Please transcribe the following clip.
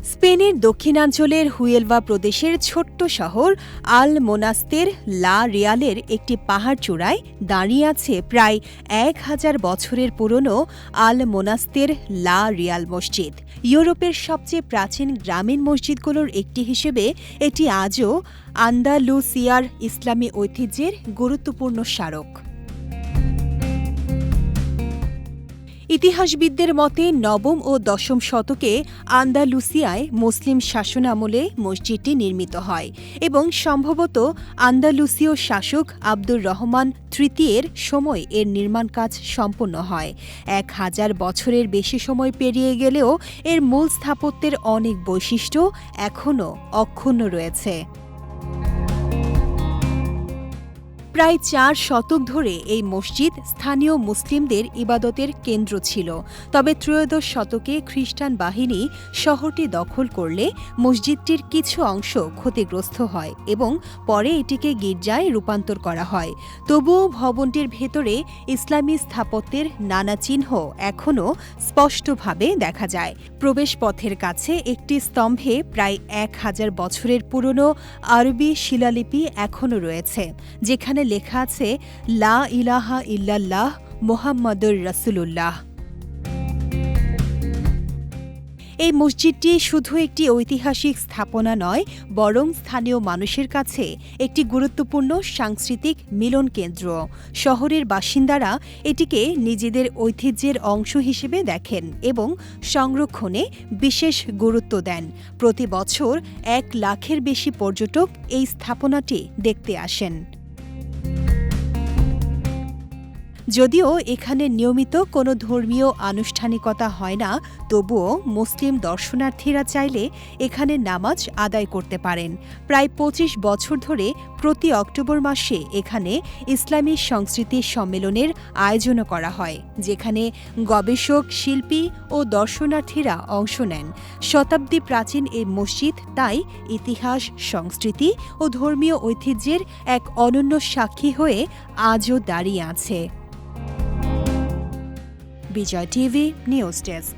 স্পেনের দক্ষিণাঞ্চলের হুয়েলভা প্রদেশের ছোট্ট শহর আল মোনাস্তের লা রিয়ালের একটি পাহাড় চূড়ায় দাঁড়িয়ে আছে প্রায় ১,০০০ বছরের পুরনো আল মোনাস্তের লা রিয়াল মসজিদ। ইউরোপের সবচেয়ে প্রাচীন গ্রামীণ মসজিদগুলোর একটি হিসেবে এটি আজও আন্দালুসিয়ার ইসলামী ঐতিহ্যের গুরুত্বপূর্ণ স্মারক। ইতিহাসবিদদের মতে নবম ও দশম শতকে আন্দালুসিয়ায় মুসলিম শাসনামলে মসজিদটি নির্মিত হয় এবং সম্ভবত আন্দালুসীয় শাসক আব্দুর রহমান তৃতীয়ের সময় এর নির্মাণ কাজ সম্পন্ন হয়। ১,০০০ বছরের বেশি সময় পেরিয়ে গেলেও এর মূল স্থাপত্যের অনেক বৈশিষ্ট্য এখনও অক্ষুণ্ণ রয়েছে। প্রায় ৪ শতক ধরে এই মসজিদ স্থানীয় মুসলিমদের ইবাদতের কেন্দ্র ছিল। তবে ত্রয়োদশ শতকে খ্রিস্টান বাহিনী শহরটি দখল করলে মসজিদটির কিছু অংশ ক্ষতিগ্রস্ত হয় এবং পরে এটিকে গির্জায় রূপান্তর করা হয়। তবুও ভবনটির ভেতরে ইসলামী স্থাপত্যের নানা চিহ্ন এখনও স্পষ্টভাবে দেখা যায়। প্রবেশপথের কাছে একটি স্তম্ভে প্রায় ১,০০০ বছরের পুরনো আরবি শিলালিপি এখনও রয়েছে, যেখানে লেখা আছে লা ইলাহা ইল্লাল্লাহ মুহাম্মাদুর রাসূলুল্লাহ। এই মসজিদটি শুধু একটি ঐতিহাসিক স্থাপনা নয়, বরং স্থানীয় মানুষের কাছে একটি গুরুত্বপূর্ণ সাংস্কৃতিক মিলন কেন্দ্র। শহরের বাসিন্দারা এটিকে নিজেদের ঐতিহ্যের অংশ হিসেবে দেখেন এবং সংরক্ষণে বিশেষ গুরুত্ব দেন। প্রতি বছর ১ লাখের বেশি পর্যটক এই স্থাপনাটি দেখতে আসেন। যদিও এখানে নিয়মিত কোনো ধর্মীয় আনুষ্ঠানিকতা হয় না, তবুও মুসলিম দর্শনার্থীরা চাইলে এখানে নামাজ আদায় করতে পারেন। প্রায় ২৫ বছর ধরে প্রতি অক্টোবর মাসে এখানে ইসলামী সংস্কৃতি সম্মেলনের আয়োজনও করা হয়, যেখানে গবেষক, শিল্পী ও দর্শনার্থীরা অংশ নেন। শতাব্দী প্রাচীন এই মসজিদ তাই ইতিহাস, সংস্কৃতি ও ধর্মীয় ঐতিহ্যের এক অনন্য সাক্ষী হয়ে আজও দাঁড়িয়ে আছে। বিজয় টিভি নিউজ ডেস্ক।